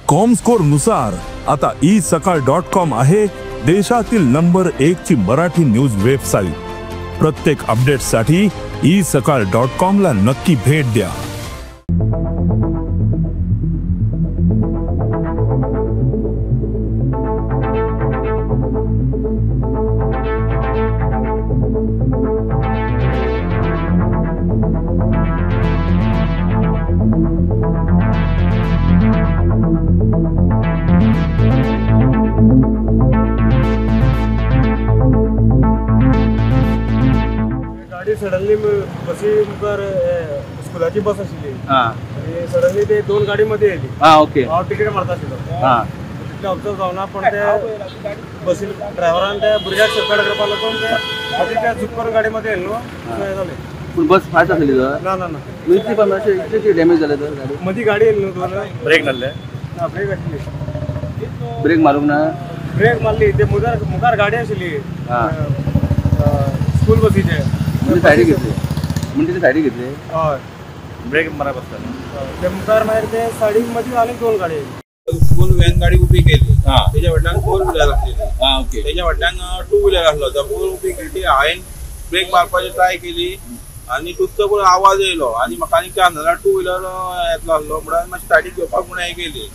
Comscore नुसार आता isakal.com आहे देशातील नंबर 1 ची मराठी न्यूज वेबसाईट। प्रत्येक अपडेटसाठी isakal.com ला नक्की भेट द्या। गाडी सडनली बसी मुखार स्कुलाची बस आशिल्ली आणि सडनली ते दोन गाडी मध्ये येयली। ओके हांव तिकीट मारता आशिल्लो तितलें ऑब्जर्व जावना, पण ते बसी ड्रायव्हरान त्या भुरग्याक सेपरेट करपा लागून ते त्या झुकून गाडी मध्ये येयलो न्हू, हें जालें। पण बस फास्ट आसली तर ना ना ना इतली पण अशें इतले डॅमेज जाले तर गाडी मदीं गाडी येयली न्हू, दोन ब्रेक नासले ना ब्रेक आशिल्ली, ब्रेक मारूंक ना ब्रेक मारली ते मुखार गाडी आशिल्ली स्कूल बसीचे, म्हणजे सायडीक घेतली म्हणजे सायडीक घेतली हय ब्रेक मारा बसता ते मुखार मागीर ते सायडीक मदीं आनीक दोन गाडी येयली। स्कूल व्हॅन गाडी उभी केली, त्याच्या फाटल्यान 4 व्हीलर आसलेली, ओके त्याच्या फाटल्यान 2 व्हीलर आसलो, तो 4 उभी केली। हांवें ब्रेक मारपाची ट्राय केली आनी टुचतो आवाज येयलो आनी म्हाका आनी क्या जाल्यार 2 व्हीलर येतलो आसलो, म्हणून मातशी सायडीक घेवपाक म्हणून हें केली,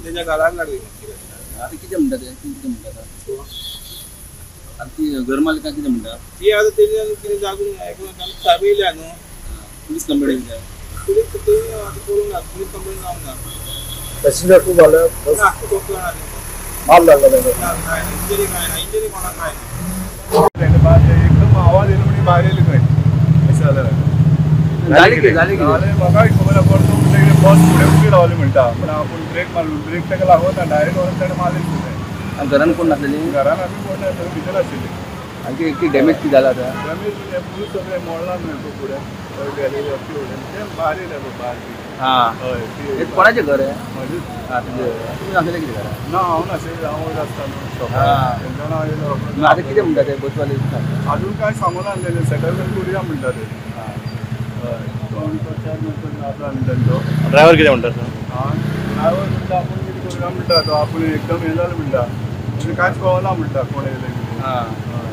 तेच्या घराक लागली। आता कितें म्हणटा ते कितें म्हणटा आतां ती घर मालकां कितें म्हणटा ती आतां तेणी कितें जागून साहेब येयल्या न्हू, पुलीस कंप्लेंट दिल्या पुलीस ते आतां करूंक ना, पुलीस कंप्लेंट जावंक ना, पॅसेंजर खूप आलं, ना खूब जाणां माल लागला इंजरी काय ना, इंजरी कोणाक काय ना। एकदम आवाज येयलो म्हणजे भायर येयली खंय अशें जालें। झाली की म्हाका खबर पडतो म्हणटा बस फुडें उबी रावली म्हणटा, पण आपूण ब्रेक मारलो, ब्रेक ताका लागून ना डायरेक्ट व्हरून ताणें मारली आनी घरान कोण नासलेली घरान आमी कोण ना, थंय भितर आशिल्ली। आनी कितें डॅमेज कितें जाला आतां डॅमेज म्हणजे फूल सगळें मोडलां न्हू फुडें गेलेली अख्खी फुडें तें भायर येयलें भायर हय हे कोणाचें घर आहे म्हाजें तुमी नासलेले कितें घरा ना हांव नाशिल्लें, हांव वयर आसता न्हू शॉपार, तेन्ना हांव येयलो। आतां कितें म्हणटा ते बसवाले अजून काय सांगूना आसलेलें, सेटलमेंट करुया म्हणटा ते। हय दोन तो चार मिनटां आसा म्हणटा तो ड्रायव्हर किती म्हणतात ड्रायव्हर म्हणटा आपूण कितें करुया म्हणटा तो, आपूण एकदम हें जालें म्हणटा, म्हणजे कांयच कळना म्हणटा कोण येयलें कितें।